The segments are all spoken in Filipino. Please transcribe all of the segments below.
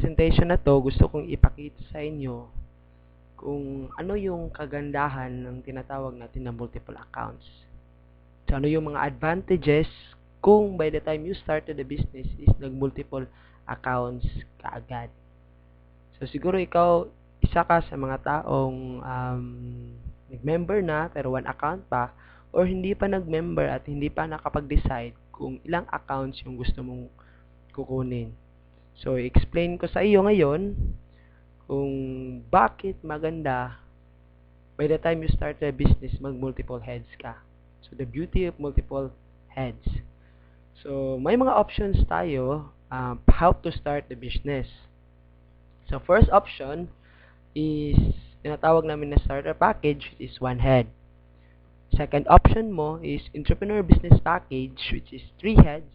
presentation na to, gusto kong ipakita sa inyo kung ano yung kagandahan ng tinatawag natin na multiple accounts. So, ano yung mga advantages kung by the time you started the business is nag-multiple accounts kaagad. So, siguro ikaw, isa ka sa mga taong nag-member na pero one account pa, or hindi pa nag-member at hindi pa nakapag-decide kung ilang accounts yung gusto mong kukunin. So, explain ko sa iyo ngayon kung bakit maganda by the time you start a business, mag-multiple heads ka. So, the beauty of multiple heads. So, may mga options tayo how to start the business. So, first option is tinatawag namin na starter package, which is one head. Second option mo is entrepreneur business package, which is 3 heads.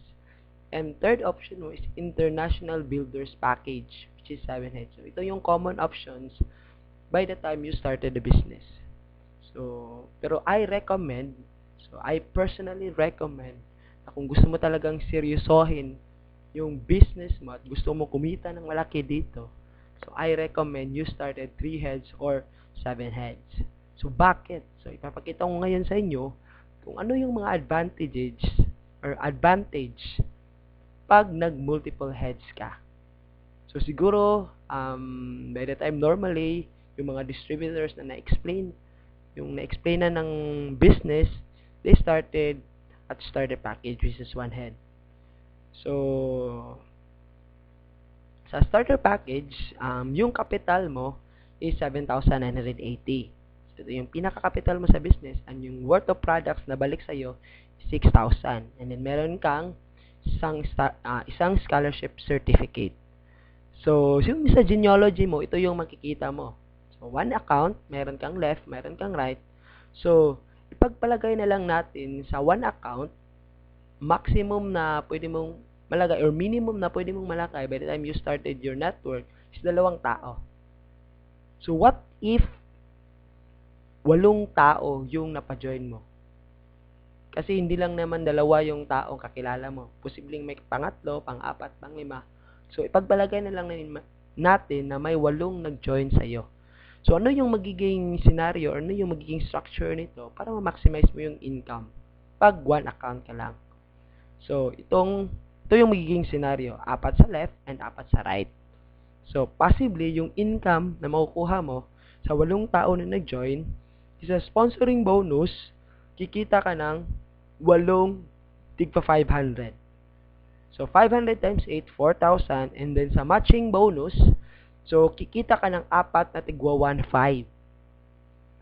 And third option mo is international builders package, which is 7 heads. So, ito yung common options by the time you started the business. So, pero I personally recommend na kung gusto mo talagang seryosohin yung business mo at gusto mo kumita ng malaki dito, so I recommend you start at 3 heads or 7 heads. So, bakit? So, ipapakita ko ngayon sa inyo kung ano yung mga advantage pag nag-multiple heads ka. So, siguro, by the time normally, yung mga distributors na na-explain na ng business, they started at starter package, which is one head. So, sa starter package, yung capital mo is 7,980. So, ito yung pinaka-capital mo sa business, and yung worth of products na balik sa'yo, 6,000. And then, meron kang isang scholarship certificate. So, yung sa genealogy mo, ito yung makikita mo. So, one account, meron kang left, meron kang right. So, ipagpalagay na lang natin sa one account, maximum na pwede mong malagay or minimum na pwede mong malagay by the time you started your network is 2 tao. So, what if 8 tao yung napajoin mo? Kasi hindi lang naman 2 yung taong kakilala mo. Posibleng may pangatlo, pang-apat, pang-5. So, ipagbalagay na lang natin na may 8 nag-join sa'yo. So, ano yung magiging scenario or ano yung magiging structure nito para ma-maximize mo yung income pag one account ka lang? So, ito yung magiging scenario. 4 sa left and 4 sa right. So, possibly, yung income na makukuha mo sa 8 tao na nag-join is a sponsoring bonus, kikita ka ng 8 tigpa 500. So, 500 times 8, 4,000. And then, sa matching bonus, so, kikita ka ng 4 na tigwa 1,500.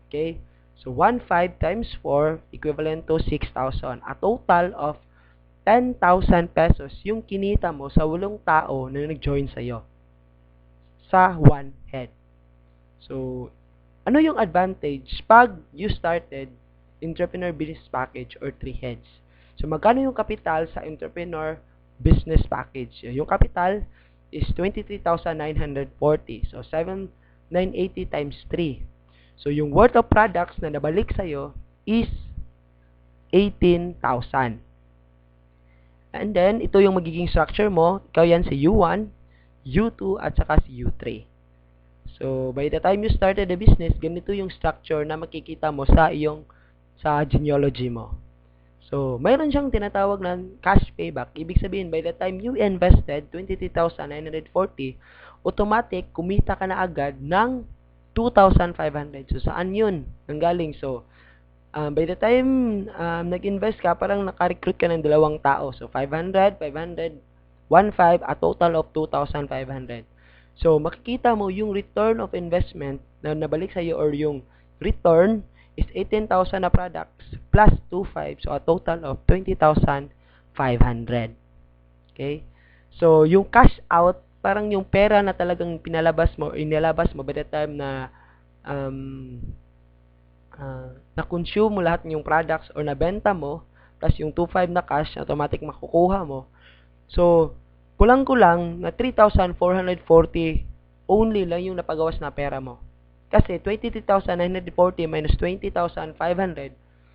Okay? So, 1,500 times 4 equivalent to 6,000. A total of 10,000 pesos yung kinita mo sa 8 tao na nag-join sa'yo sa one head. So, ano yung advantage pag you started entrepreneur business package or 3 heads? So, magkano yung capital sa entrepreneur business package? Yung capital is 23,940. So, 7,980 times 3. So, yung worth of products na nabalik sa'yo is 18,000. And then, ito yung magiging structure mo. Ikaw yan si U1, U2, at saka si U3. So, by the time you started the business, ganito yung structure na makikita mo sa genealogy mo. So, mayroon siyang tinatawag na cash payback. Ibig sabihin, by the time you invested 23,940, automatic, kumita ka na agad ng 2,500. So, saan yun nanggaling? So, by the time nag-invest ka, parang naka-recruit ka ng 2 tao. So, 500, 500, 1,500, a total of 2,500. So, makikita mo yung return of investment na nabalik sa'yo or yung return is 18,000 na products plus 2,500. So, a total of 20,500. Okay? So, yung cash out, parang yung pera na talagang pinalabas mo, inilabas mo by the time na na-consume mo lahat ng yung products or nabenta mo, plus yung 2,500 na cash, automatic makukuha mo. So, kulang-kulang na 3,440 only lang yung napagawas na pera mo. Kasi 23,940 minus 20,500,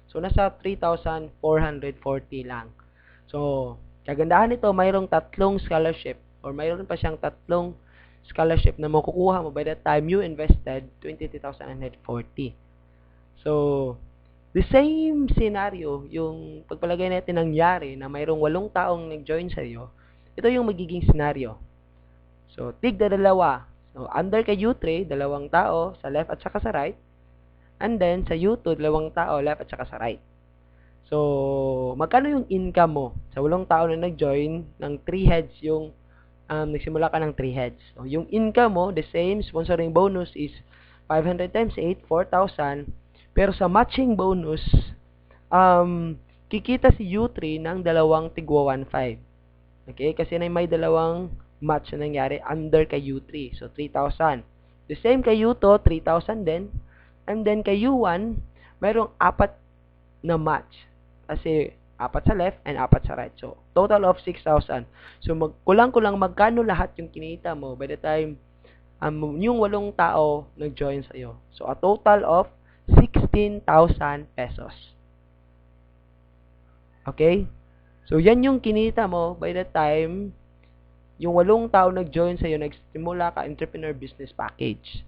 so nasa 3,440 lang. So, kagandahan nito, mayroong 3 scholarship or mayroon pa siyang 3 scholarship na makukuha mo by the time you invested 22,940. So, the same scenario, yung pagpalagay natin nangyari na mayroong 8 taong nag-join sa iyo, ito yung magiging scenario. So, tigda dalawa. So, under kay U3, 2 tao sa left at saka sa right. And then, sa U2, 2 tao left at saka sa right. So, magkano yung income mo? Sa 8 tao na nag-join, ng 3 heads yung nagsimula ka ng 3 heads. So, yung income mo, the same, sponsoring bonus is 500 times 8, 4,000. Pero sa matching bonus, kikita si U3 ng 2 tigwa 1.5. Okay? Kasi may 2 match na nangyari under kay U3. So, 3,000. The same kay U2, 3,000 din. And then kay U1, mayroong 4 na match. Kasi 4 sa left and 4 sa right. So, total of 6,000. So, kulang-kulang magkano lahat yung kinita mo by the time yung 8 tao nag-join sa'yo. So, a total of 16,000 pesos. Okay? So, yan yung kinita mo by the time yung 8 tao nag-join sa'yo, nagsimula ka entrepreneur business package.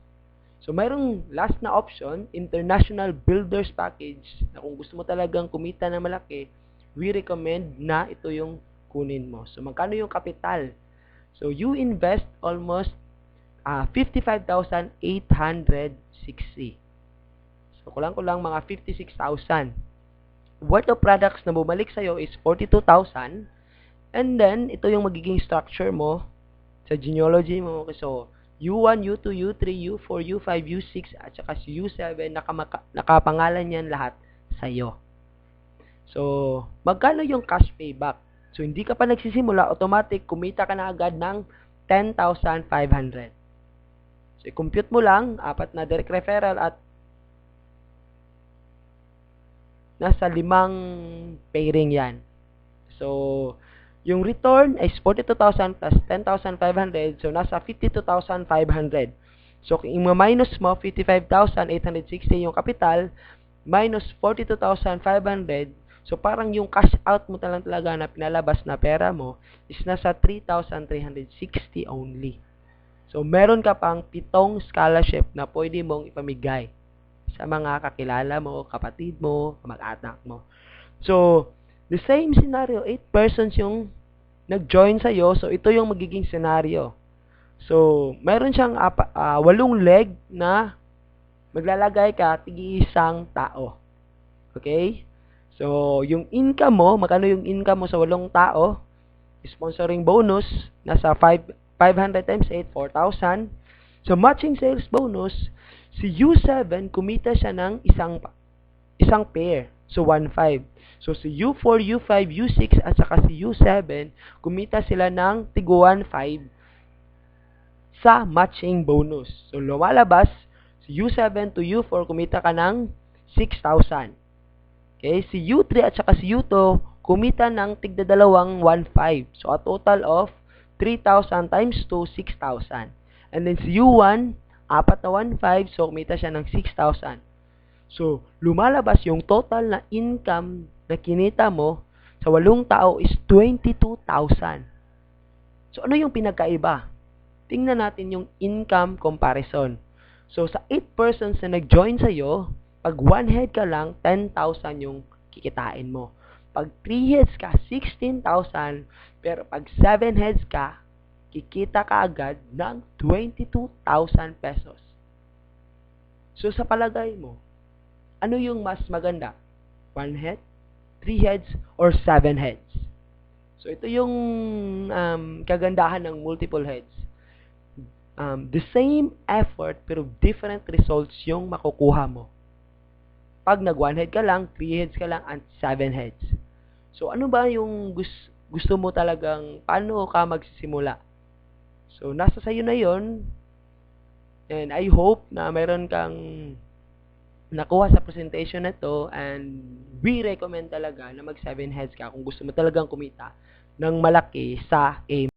So, mayroong last na option, international builders package, na kung gusto mo talagang kumita na malaki, we recommend na ito yung kunin mo. So, magkano yung kapital? So, you invest almost 55,860. So, kulang-kulang mga 56,000. Worth of products na bumalik sa'yo is 42,000. And then, ito yung magiging structure mo sa genealogy mo. So, U1, U2, U3, U4, U5, U6, at saka si U7, nakapangalan yan lahat sa'yo. So, magkano yung cash payback? So, hindi ka pa nagsisimula, automatic, kumita ka na agad ng 10,500. So, i-compute mo lang, 4 na direct referral at nasa 5 pairing yan. So, yung return is 42,000 plus 10,500. So, nasa 52,500. So, kung i-minus mo, 55,860 yung capital, minus 42,500. So, parang yung cash out mo talaga na pinalabas na pera mo is nasa 3,360 only. So, meron ka pang 7 scholarship na pwede mong ipamigay sa mga kakilala mo, kapatid mo, mag-anak mo. So, the same scenario, 8 persons yung nag-join sa'yo. So, ito yung magiging scenario. So, meron siyang 8 leg na maglalagay ka tig-isang tao. Okay? So, yung income mo, magkano yung income mo sa 8 tao? Sponsoring bonus, nasa 500 times 8, 4,000. So, matching sales bonus, si U7, kumita siya ng isang pair. So, 1.5. So, si U4, U5, U6, at saka si U7, kumita sila ng tigwa 1.5 sa matching bonus. So, lumalabas, si U7 to U4, kumita ka ng 6,000. Okay? Si U3 at saka si U2, kumita ng tigda 1.5. So, a total of 3,000 times 2, 6,000. And then si U1, 4 na 1.5, so kumita siya ng 6,000. So, lumalabas yung total na income na kinita mo sa 8 tao is 22,000. So, ano yung pinagkaiba? Tingnan natin yung income comparison. So, sa 8 persons na nag-join sa'yo, pag 1 head ka lang, 10,000 yung kikitain mo. Pag 3 heads ka, 16,000. Pero pag 7 heads ka, kikita ka agad ng 22,000 pesos. So, sa palagay mo, ano yung mas maganda? 1 head, 3 heads, or 7 heads? So, ito yung kagandahan ng multiple heads. The same effort pero different results yung makukuha mo. Pag nag 1 head ka lang, 3 heads ka lang, and 7 heads. So, ano ba yung gusto mo talagang, paano ka magsisimula? So, nasa sayo na yon. And I hope na mayroon kang nakuha sa presentation na to, and we recommend talaga na mag 7 heads ka kung gusto mo talagang kumita ng malaki sa AIM